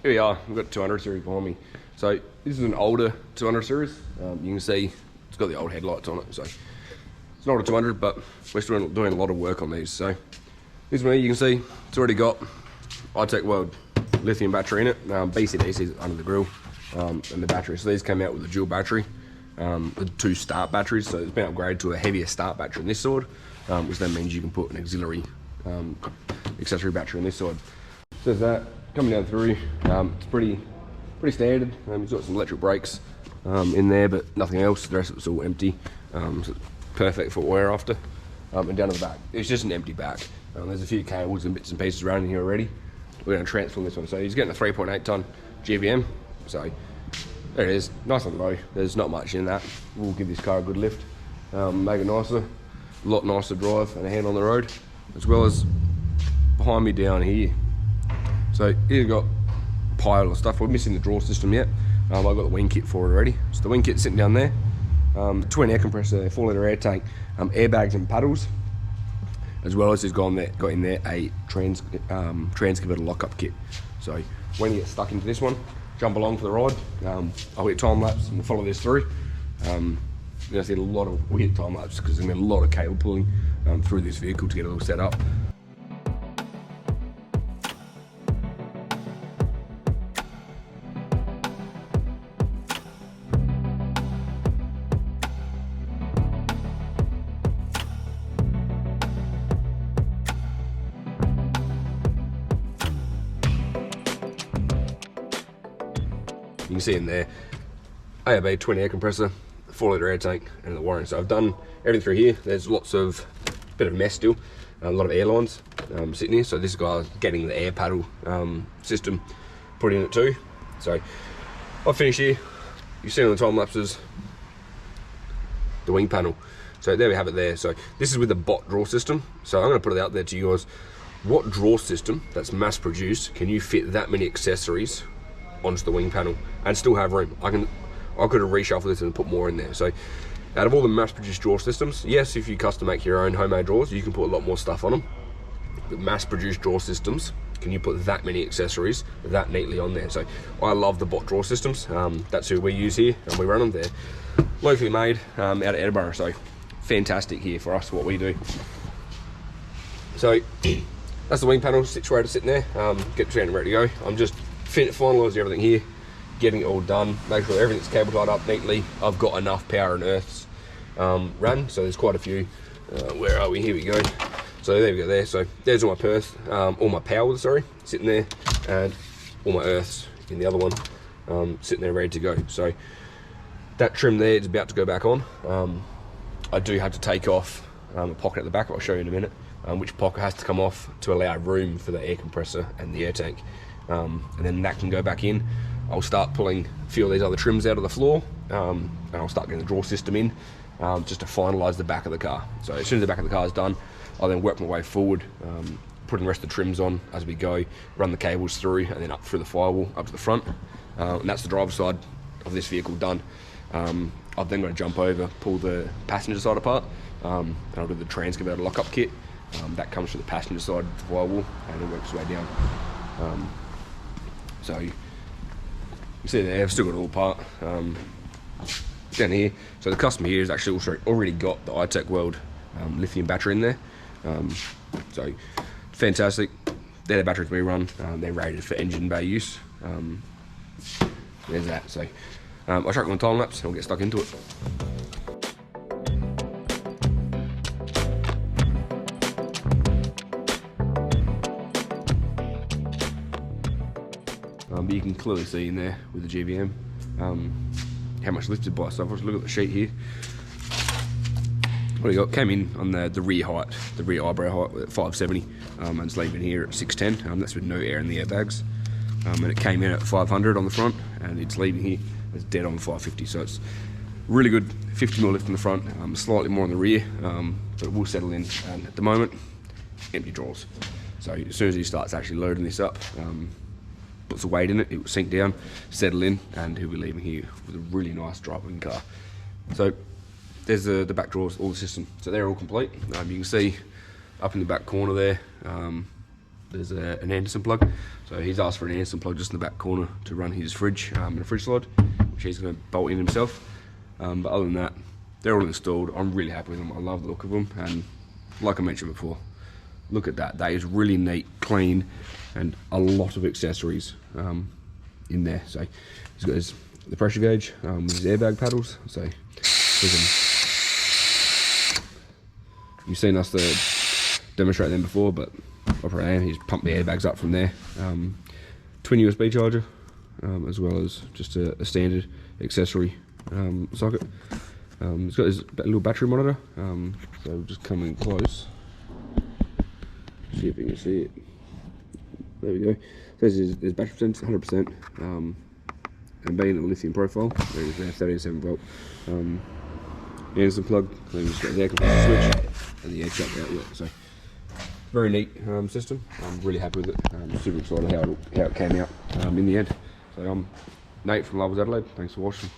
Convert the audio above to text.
Here we are, we've got 200 series behind me. So this is an older 200 series. You can see it's got the old headlights on it. So it's not a 200, but we're still doing a lot of work on these. So this one here, you can see it's already got iTech World lithium battery in it. BCDC is under the grill and the battery. So these came out with a dual battery, with 2 start batteries. So it's been upgraded to a heavier start battery on this side, which then means you can put an auxiliary accessory battery on this side. So there's that coming down through. It's pretty standard. It's got some electric brakes in there, but nothing else. The rest of it's all empty. So it's perfect for what we're after. And down to the back, it's just an empty back. There's a few cables and bits and pieces around in here already. We're going to transform this one. So he's getting a 3.8 ton GVM. So there it is, nice and low. There's not much in that. We'll give this car a good lift, make it nicer, a lot nicer to drive and a hand on the road, as well as behind me down here. So here's got a pile of stuff. We're missing the drawer system yet. I've got the wing kit for it already. So the wing kit's sitting down there. Twin air compressor, 4-litre air tank, airbags and paddles, as well as he's got in there a trans converter lockup kit. So when you get stuck into this one, jump along for the ride. I'll hit time lapse and we'll follow this through. You're gonna see a lot of weird time lapse because there's gonna be a lot of cable pulling through this vehicle to get it all set up. You can see in there, ARB twin air compressor, 4-litre air tank, and the wiring. So I've done everything through here. There's lots of bit of mess still, a lot of air lines sitting here. So this guy's getting the air paddle system put in it too. So I've finished here. You've seen on the time lapses the wing panel. So there we have it there. So this is with the bot drawer system. So I'm going to put it out there to you guys. What drawer system that's mass produced can you fit that many accessories onto the wing panel and still have room? I could have reshuffled this and put more in there. So out of all the mass-produced drawer systems, yes, if you custom make your own homemade drawers, you can put a lot more stuff on them. But mass-produced drawer systems, can you put that many accessories that neatly on there? So I love the bot drawer systems. That's who we use here, and we run them. They're locally made out of Edinburgh, so fantastic here for us, what we do. So that's the wing panel situated sitting there. Get the and ready to go. I'm just finalise everything here, getting it all done, make sure everything's cable tied up neatly. I've got enough power and earths run, so there's quite a few. Where are we? Here we go. So there we go there. So there's all my power, sitting there, and all my earths in the other one, sitting there ready to go. So that trim there is about to go back on. I do have to take off a pocket at the back, I'll show you in a minute, which pocket has to come off to allow room for the air compressor and the air tank. And then that can go back in. I'll start pulling a few of these other trims out of the floor, and I'll start getting the drawer system in, just to finalise the back of the car. So as soon as the back of the car is done, I'll then work my way forward, putting the rest of the trims on as we go, run the cables through, and then up through the firewall, up to the front. And that's the driver's side of this vehicle done. I've then got to jump over, pull the passenger side apart, and I'll do the trans converter lockup kit. That comes to the passenger side of the firewall, and it works its way down. So you see there, I've still got it all apart down here. So the customer here has actually also already got the iTech World lithium battery in there. So fantastic. They're the batteries we run. They're rated for engine bay use. There's that. So I'll chuck on time lapse and we'll get stuck into it. But you can clearly see in there with the GVM how much lifted by stuff. Let's look at the sheet here. What do you got? Came in on the rear height, the rear eyebrow height at 570, and it's leaving here at 610. That's with no air in the airbags. And it came in at 500 on the front, and it's leaving here. It's dead on 550, so it's really good. 50mm lift in the front, slightly more on the rear, but it will settle in. And at the moment, empty drawers. So as soon as he starts actually loading this up, puts the weight in it, it will sink down, settle in, and he'll be leaving here with a really nice driving car. So there's the back drawers, all the system. So they're all complete. You can see up in the back corner there, there's an Anderson plug. So he's asked for an Anderson plug just in the back corner to run his fridge and a fridge slide, which he's going to bolt in himself. But other than that, they're all installed. I'm really happy with them. I love the look of them, and like I mentioned before, look at that. That is really neat, clean, and a lot of accessories in there. So he's got the pressure gauge with his airbag paddles. So you've seen us demonstrate them before, but he's pumped the airbags up from there. Twin USB charger, as well as just a standard accessory socket. He's got his little battery monitor, so we'll just come in close, see if you can see it. There we go. There's his battery percentage, 100%, and being a lithium profile, there is now 37 volt. The Anderson plug, then we've got the air compressor switch and the air chuck outlet. So very neat system. I'm really happy with it. I'm super excited how it came out in the end. So I'm Nate from Lovers Adelaide. Thanks for watching.